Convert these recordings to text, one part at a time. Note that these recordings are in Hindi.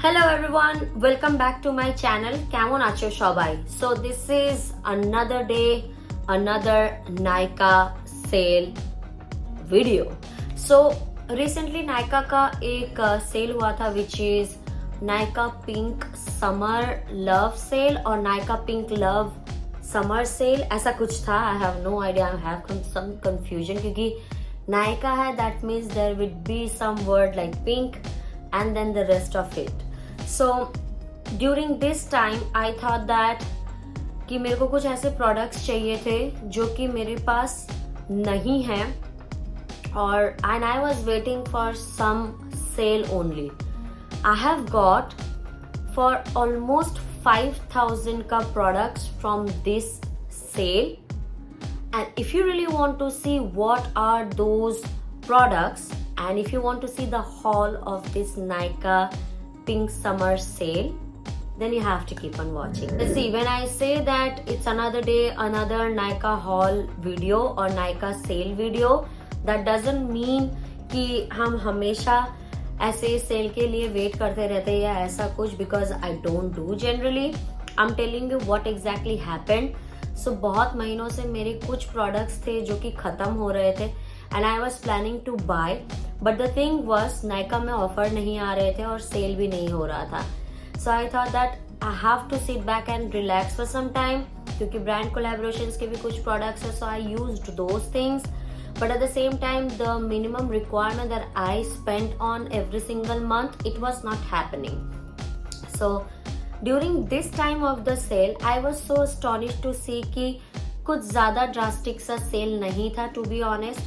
Hello everyone, welcome back to my channel. কেমন আছো সবাই? So this is another day, another Nykaa sale video. So recently Nykaa का एक sale हुआ था which is Nykaa Pink Summer Love Sale और Nykaa Pink Love Summer Sale, ऐसा कुछ था. I have no idea, I have some confusion क्योंकि Nykaa है, that means there would be some word like pink and then the rest of it. So during this time I thought that कि मेरे को कुछ ऐसे products चाहिए थे जो कि मेरे पास नहीं हैं और and I was waiting for some sale only. I have got for almost 5,000 का products from this sale, and if you really want to see what are those products and if you want to see the haul of this Nykaa Pink Summer Sale, then you have to keep on watching. See, when I say that it's another day, another Nykaa haul video or Nykaa sale video, that doesn't mean कि हम हमेशा ऐसे सेल के लिए वेट करते रहते हैं या ऐसा कुछ, because I don't do generally. I'm telling you what exactly happened. So बहुत महीनों से मेरे कुछ products थे जो कि खत्म हो रहे थे and I was planning to buy, but the thing was Nykaa में ऑफर नहीं आ रहे थे और सेल भी नहीं हो रहा था. So I thought that I have to sit back and relax for some time क्योंकि brand collaborations के भी कुछ products हैं, so I used those things. But at the same time, the minimum requirement that I spent on every single month, it was not happening. So during this time of the sale, I was so astonished to see कि कुछ ज़्यादा drastic सा sale नहीं था, to be honest.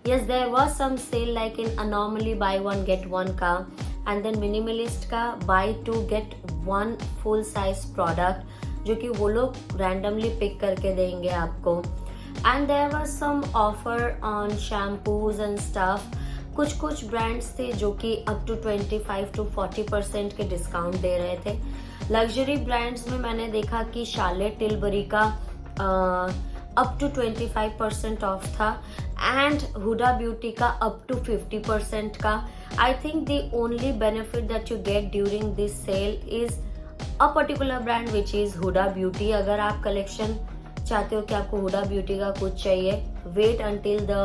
Yes, there was some sale like in Anomaly buy one get one का, and then Minimalist का buy two get one full size product जो कि वो लोग randomly pick करके देंगे आपको. And there was some offer on shampoos and stuff. कुछ brands थे जो कि up to 25 to 40% के discount दे रहे थे. Luxury brands में मैंने देखा कि Charlotte Tilbury का up to 25% off था and Huda Beauty का up to 50% का. I think the only benefit that you get during this sale is a particular brand which is Huda Beauty. अगर आप collection चाहते हो कि आपको हुडा ब्यूटी का कुछ चाहिए, wait until the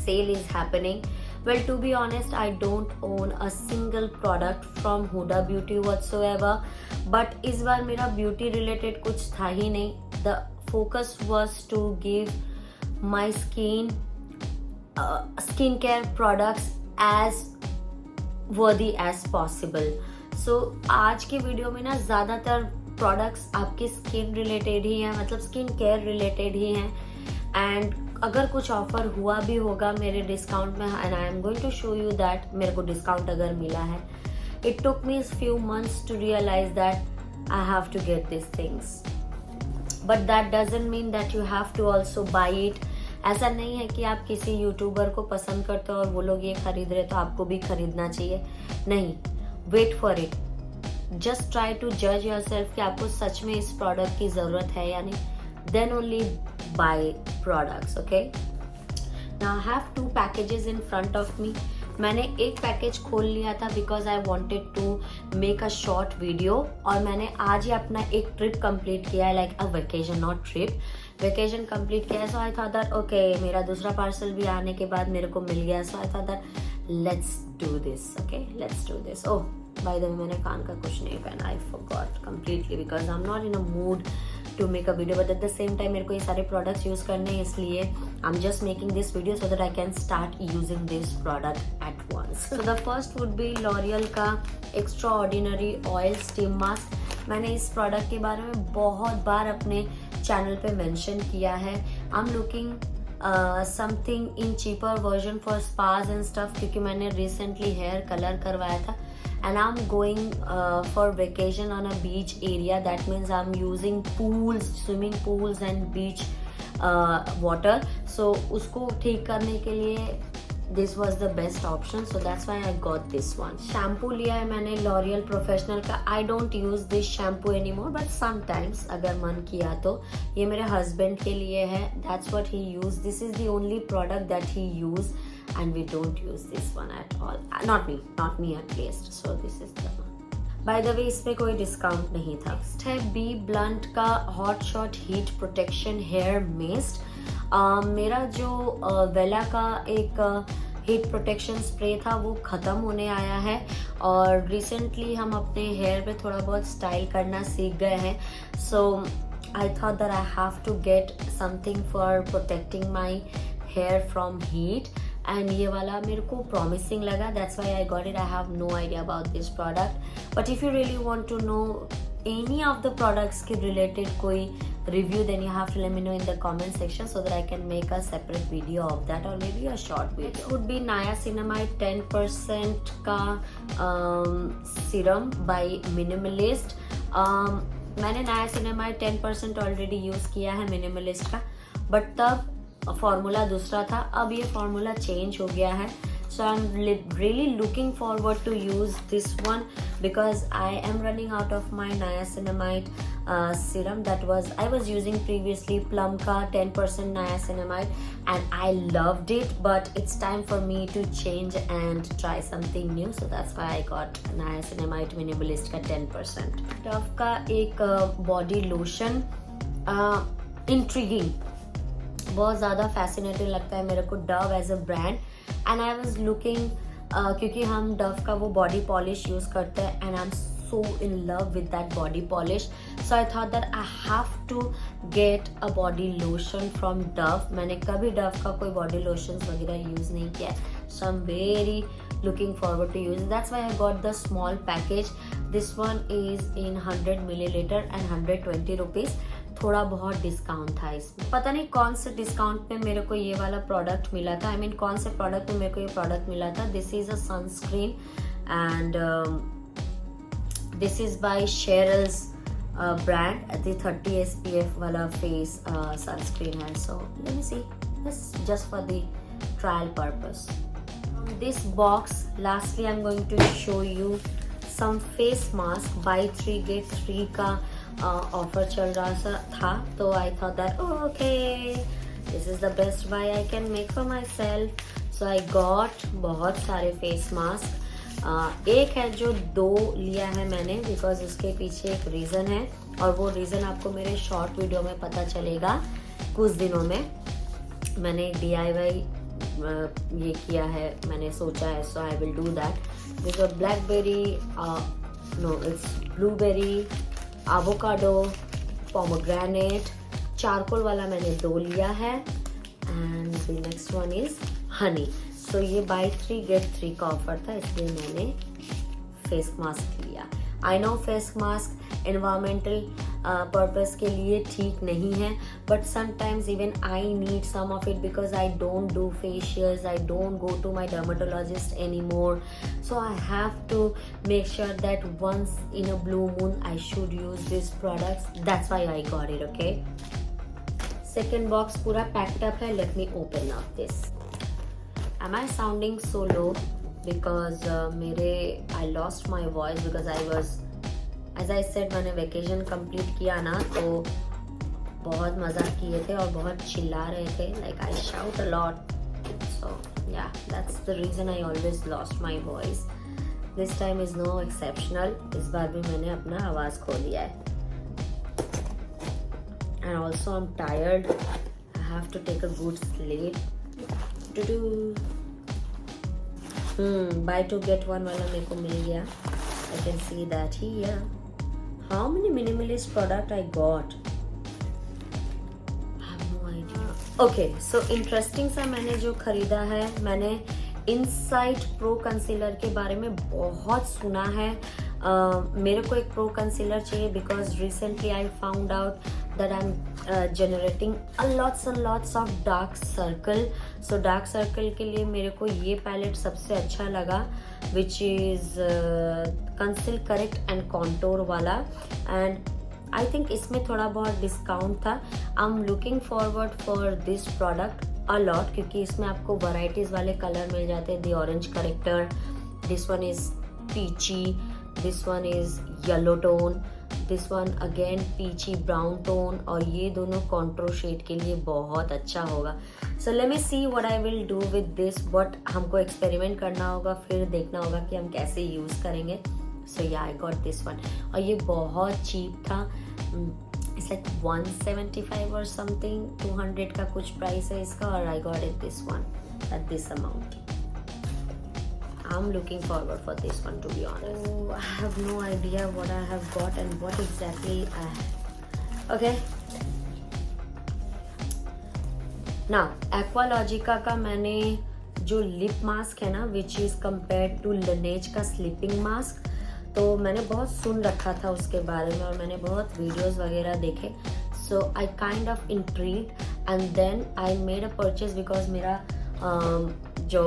sale is happening. Well, to be honest, I don't own a single product from Huda Beauty whatsoever. But इस बार मेरा beauty related कुछ था ही नहीं. The focus was to give my skincare products as worthy as possible. So आज के वीडियो में ना ज़्यादातर प्रोडक्ट्स आपके स्किन रिलेटेड ही हैं, मतलब स्किन केयर रिलेटेड ही हैं. एंड अगर कुछ ऑफर हुआ भी होगा मेरे डिस्काउंट में, and I am going to show you that मेरे को डिस्काउंट अगर मिला है. It took me few months to realise that I have to get this things, but that doesn't mean that you have to also buy it. ऐसा नहीं है कि आप किसी यूट्यूबर को पसंद करते हो और वो लोग ये खरीद रहे तो आपको भी खरीदना चाहिए. नहीं, wait for it. Just try to judge yourself कि आपको सच में इस प्रोडक्ट की ज़रूरत है या नहीं. Then only buy products, okay? Now I have two packages in front of me. मैंने एक पैकेज खोल लिया था because I wanted to make a short video, और मैंने आज ही अपना एक ट्रिप कंप्लीट किया है, like a vacation, not trip. Vacation complete किया है. So I thought that okay, मेरा दूसरा पार्सल भी आने के बाद मेरे को मिल गया. So I thought that let's do this, okay? Let's do this. Oh, by the way, मैंने कान का कुछ नहीं पहना. I forgot completely because I'm not in a mood to make a video, but at the same time मेरे को ये सारे products use करने हैं, इसलिए I'm just making this video so that I can start using this product at once. So the first would be L'Oreal का Extraordinary Oil Steam Mask. मैंने इस प्रोडक्ट के बारे में बहुत बार अपने चैनल पे मेंशन किया है. I'm looking something in cheaper version for spas and stuff क्योंकि मैंने recently hair color करवाया था. And I'm going for vacation on a beach area. That means I'm using pools, swimming pools and beach water. So उसको ठीक करने के लिए this was the best option. So that's why I got this one. Shampoo लिया है मैंने L'Oreal Professional का. I don't use this shampoo anymore, but sometimes अगर मन किया तो. ये मेरे husband के लिए है. That's what he used. This is the only product that he used. And we don't use this one at all. Not me at least. So this is the one. By the way इसमें कोई डिस्काउंट नहीं था। नेक्स्ट है बी ब्लंट का hot shot heat protection hair mist. मेरा जो वेला का एक हीट प्रोटेक्शन स्प्रे था वो ख़त्म होने आया है और रिसेंटली हम अपने हेयर पे थोड़ा बहुत स्टाइल करना सीख गए हैं। So I thought that I have to get something for protecting my hair from heat and ये वाला मेरे को प्रॉमिसिंग लगा, that's why I got it. I have no idea about this product, but if you really want to know any of the products के related कोई review, then you have to let me know in the comment section so that I can make a separate video of that or maybe a short video. Next would be niacinamide 10% का serum by Minimalist. मैंने niacinamide 10% already use किया है Minimalist का, but तब फॉर्मूला दूसरा था, अब ये फॉर्मूला चेंज हो गया है। So I'm really looking forward to use this one because I am running out of my niacinamide serum that I was using previously Plum ka 10% niacinamide and I loved it, but it's time for me to change and try something new, so that's why I got niacinamide Minimalist ka 10%. Dove का एक body lotion, intriguing, बहुत ज़्यादा फैसिनेटिंग लगता है मेरे को Dove as a brand and I was looking, क्योंकि हम डव का वो बॉडी पॉलिश यूज़ करते हैं and I am so in love with that body polish, so I thought that I have to get a body lotion from Dove. मैंने कभी डव का कोई बॉडी लोशन वगैरह यूज़ नहीं किया, so I am very looking forward to use it. That's why I got the small package. This one is in 100 milliliter and 120 rupees. थोड़ा बहुत डिस्काउंट था इसमें, पता नहीं कौन से डिस्काउंट पे मेरे को ये वाला प्रोडक्ट मिला था, I mean कौन से प्रोडक्ट पे मेरे को ये प्रोडक्ट मिला था। This is a sunscreen and this is by Cheryl's brand, the 30 SPF वाला फेस सनस्क्रीन है। So let me see this just for the trial purpose. This box, lastly I'm going to show you some face mask, buy 3 get 3 का ऑफर चल रहा था, तो I thought that okay, this is the best buy I can make for myself, so I got बहुत सारे face mask। एक है जो 2 लिया है मैंने बिकॉज उसके पीछे एक रीज़न है और वो रीज़न आपको मेरे शॉर्ट वीडियो में पता चलेगा कुछ दिनों में। मैंने एक DIY ये किया है, मैंने सोचा है, so I will do that. This is blackberry, no it's blueberry, avocado, pomegranate, charcoal वाला मैंने 2 लिया है and the next one is honey. सो ये बाय 3 गेट 3 का ऑफर था, इसलिए मैंने फेस मास्क लिया। I know face mask environmental purpose के लिए ठीक नहीं है, but sometimes even I need some of it because I don't do facials, I don't go to my dermatologist any more, so I have to make sure that once in a blue moon I should use this products, that's why I got it. Okay, second box पूरा पैक्ड अप है, let me open up this. M I sounding so low because I lost my voice because I was, as I said, मैंने वेकेशन कंप्लीट किया ना तो बहुत मज़ा किए थे और बहुत चिल्ला रहे थे, like I shout a lot, so yeah that's the reason I always lost my voice. This time is no exceptional, इस बार भी मैंने अपना आवाज़ खो दिया है and also I am tired, I have to take a good sleep. Buy two get one वाला मेरे को मिल गया, I can see that here. How many minimalist product I got? I have no idea. Okay, so interesting सा मैंने जो खरीदा है, मैंने इनसाइट प्रो कंसीलर के बारे में बहुत सुना है। मेरे को एक प्रो कंसीलर चाहिए because recently I found out that I'm generating a lots of dark circle. So dark circle के लिए मेरे को ये पैलेट सबसे अच्छा लगा, which is conceal correct and contour वाला, and I think इसमें थोड़ा बहुत डिस्काउंट था। I'm looking forward for this product a lot क्योंकि इसमें आपको varieties वाले कलर मिल जाते हैं। The orange corrector, this one is peachy, this one is yellow tone, this one again peachy brown tone, और ये दोनों कॉन्ट्रो शेड के लिए बहुत अच्छा होगा। सो let me see what I will do with this, but हमको एक्सपेरिमेंट करना होगा, फिर देखना होगा कि हम कैसे यूज़ करेंगे। सो yeah I got this one. और ये बहुत चीप था. इट्स लाइक 175 और समथिंग, 200 का कुछ प्राइस है इसका. और आई got it this one at this amount. I'm looking forward for this one, to be honest. Oh, I have no idea what I have got and what exactly I have. Okay. Now, Aqualogica का मैंने जो लिप मास्क है ना, which is compared to Laneige का स्लीपिंग मास्क, तो मैंने बहुत सुन रखा था उसके बारे में और मैंने बहुत वीडियोस वगैरह देखे. So I kind of intrigued and then I made a purchase because मेरा जो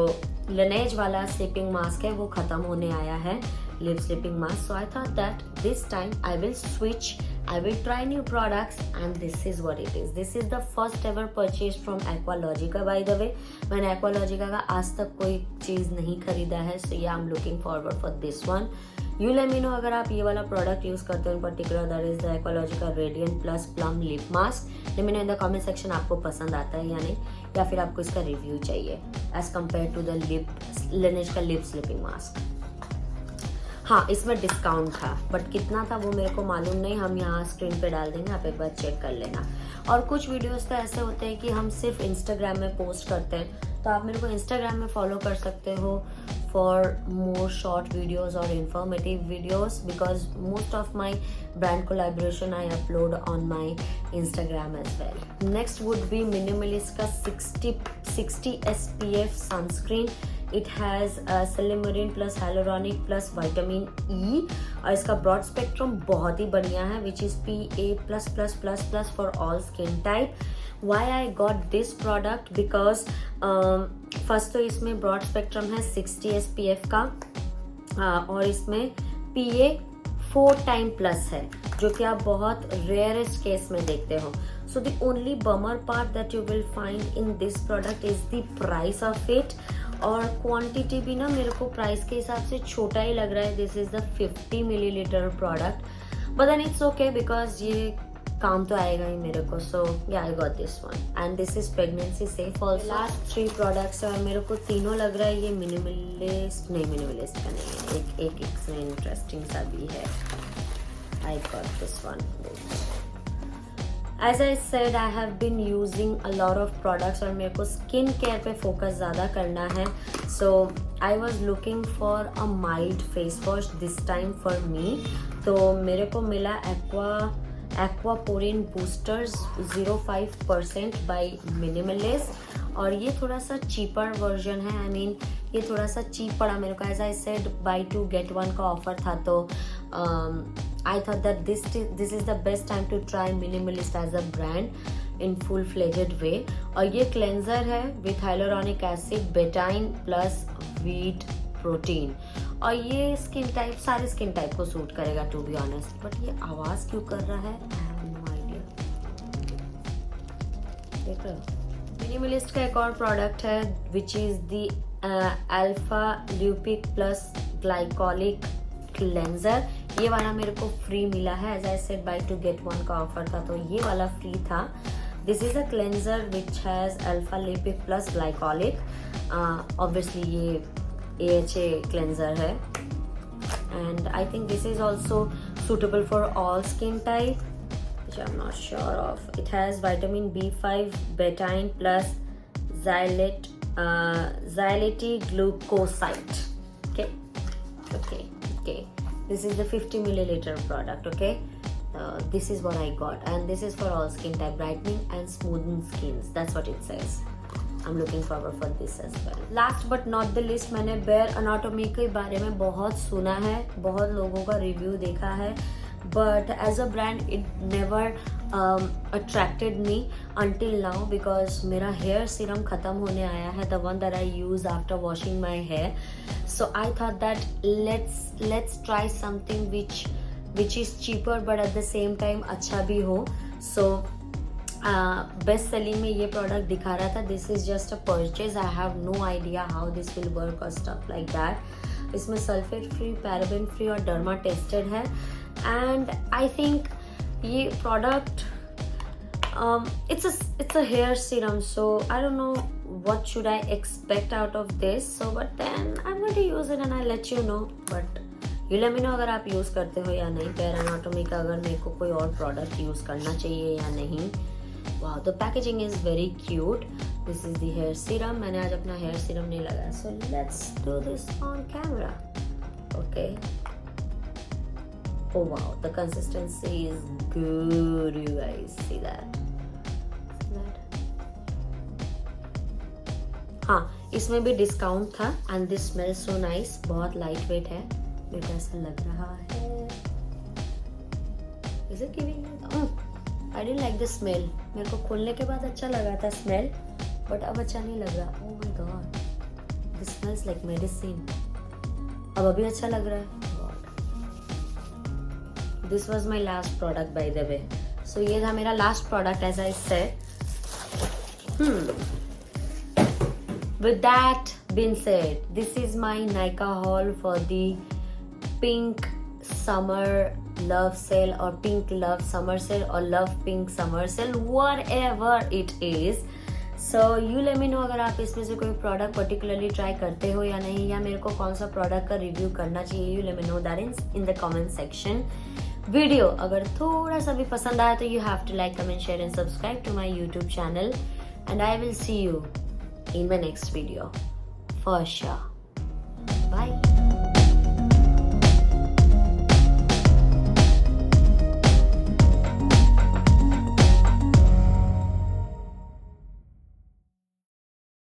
Laneige वाला स्लीपिंग मास्क है वो ख़त्म होने आया है, lip sleeping mask. So I thought that this time I will switch, I will try new products and this is what it is. This is the first ever purchase from Aqualogica, by the way. मैंने Aqualogica का आज तक कोई चीज़ नहीं खरीदा है. So yeah, I'm looking forward for this one. You let me know अगर आप ये वाला प्रोडक्ट यूज़ करते हो, in particular that is the Aqualogica Radiant Plus Plum Lip Mask. Let me know in the comment section आपको पसंद आता है या नहीं, या फिर आपको इसका रिव्यू चाहिए as compared to the Laneige का लिप स्लीपिंग मास्क. हाँ, इसमें डिस्काउंट था, बट कितना था वो मेरे को मालूम नहीं. हम यहाँ स्क्रीन पे डाल देंगे, आप एक बार चेक कर लेना. और कुछ वीडियोस तो ऐसे होते हैं कि हम सिर्फ इंस्टाग्राम में पोस्ट करते हैं, तो आप मेरे को इंस्टाग्राम में फॉलो कर सकते हो फॉर मोर शॉर्ट वीडियोस और informative videos, because most of my brand collaboration I upload on my Instagram as well. Next would be Minimalist का 60 SPF sunscreen. It has Silymarin plus Hyaluronic plus Vitamin E और इसका ब्रॉड स्पेक्ट्रम बहुत ही बढ़िया है, which is PA++++ for all skin type. Why I got this product? Because first तो इसमें ब्रॉड स्पेक्ट्रम है 60 SPF का और इसमें PA 4 टाइम प्लस है, जो कि आप बहुत रेयरेस्ट केस में देखते हो. So the only bummer part that you will find in this product is the price of it. और क्वांटिटी भी ना मेरे को प्राइस के हिसाब से छोटा ही लग रहा है. This is the 50 millilitre product, but then it's okay because ये काम तो आएगा ही मेरे को. So yeah I got this one and this is pregnancy safe also. Last 3 products है और मेरे को तीनों लग रहा है ये मिनिमलिस्ट का नहीं है. एक इसमें इंटरेस्टिंग सा भी है. आई got this one. As I said, I have been using a lot of products और मेरे को स्किन केयर पे फोकस ज़्यादा करना है. So I was looking for a mild face wash this time for me. तो मेरे को मिला Aquaporin Boosters 0.5% by Minimalist और ये थोड़ा सा चीपर वर्जन है. I mean ये थोड़ा सा चीप पड़ा मेरे को. As I said, buy 2 get 1 का ऑफर था, तो I thought that this is the best time to try Minimalist as a brand in full-fledged way. और ये क्लेंजर है with hyaluronic acid, betaine plus wheat protein. और ये स्किन टाइप, सारे स्किन टाइप को सूट करेगा टू बी ऑनेस्ट. बट ये आवाज़ क्यों कर रहा है, आई हैव नो आइडिया. देख रहे हो. मिनिमलिस्ट का एक और प्रोडक्ट है which is the alpha lipoic plus glycolic cleanser. ये वाला मेरे को फ्री मिला है. As I said buy 2 get 1 का ऑफर था, तो ये वाला फ्री था. This is a cleanser which has alpha लिपिक प्लस ग्लाइकोलिक. ऑब्वियसली ये AHA क्लेंजर है and I think this is also suitable for all skin type, which I'm not sure of. It has vitamin B5, betaine plus xylate glucoside. Okay. This is the 50 milliliter product. Okay. This is what I got, and this is for all skin type, brightening and smoothing skins. That's what it says. I'm looking forward for this as well. Last but not the least, मैंने Bare Anatomy के बारे में बहुत सुना है, बहुत लोगों का रिव्यू देखा है, but as a brand it never attracted me until now because मेरा hair serum खत्म होने आया है, the one that I use after washing my hair. So I thought that let's try something which is cheaper but at the same time अच्छा भी हो. So बेस्ट सेलिंग में ये प्रोडक्ट दिखा रहा था. This is just a purchase. I have no idea how this will work और स्टफ लाइक दैट. इसमें सल्फेट फ्री, पैराबेन फ्री और डर्मा टेस्टेड है. एंड आई थिंक ये product it's a hair serum, so I don't know what should I expect out of this. So but then I'm going to use it and I'll let you know. But you let me know अगर आप यूज़ करते हो या नहीं, फेयर एनाटॉमी का अगर मेरे को कोई और प्रोडक्ट यूज़ करना चाहिए या नहीं। वाह, the packaging is very cute. This is the hair serum. मैंने आज अपना हेयर सीरम नहीं लगाया, so let's do this on camera. Okay, oh wow, the consistency is good, you guys see that? हाँ, इसमें भी डिस्काउंट था and this smell so nice. बहुत लाइट वेट है, मेरे को ऐसा लग रहा है। Is it giving? I didn't like the smell. मेरे को खोलने के बाद अच्छा लगा था स्मेल, बट अब अच्छा नहीं लग रहा। Oh my god, this smells like medicine. अब अभी अच्छा लग रहा है। This was my last product by the way. So ये था मेरा लास्ट product as I said. With that being said, this is my Nykaa haul for the Pink Summer Love Sale or Pink Love Summer Sale or Love Pink Summer Sale, whatever it is. So you let me know अगर आप इसमें से कोई प्रोडक्ट पर्टिकुलरली ट्राई करते हो या नहीं, या मेरे को कौन सा प्रोडक्ट का रिव्यू करना चाहिए। You let me know that in the comment section. Video अगर थोड़ा सा भी पसंद आया तो you have to like, comment, share and subscribe to my YouTube channel, and I will see you in my next video for sure.